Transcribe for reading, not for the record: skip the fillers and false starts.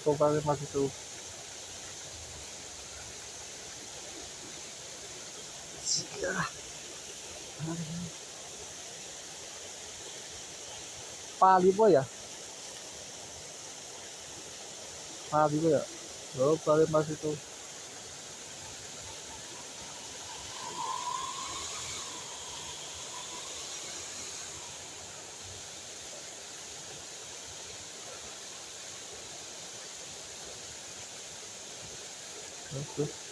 Tuh kali mas itu. Pali po ya? Pali po ya? Oh, kali mas itu. Oke.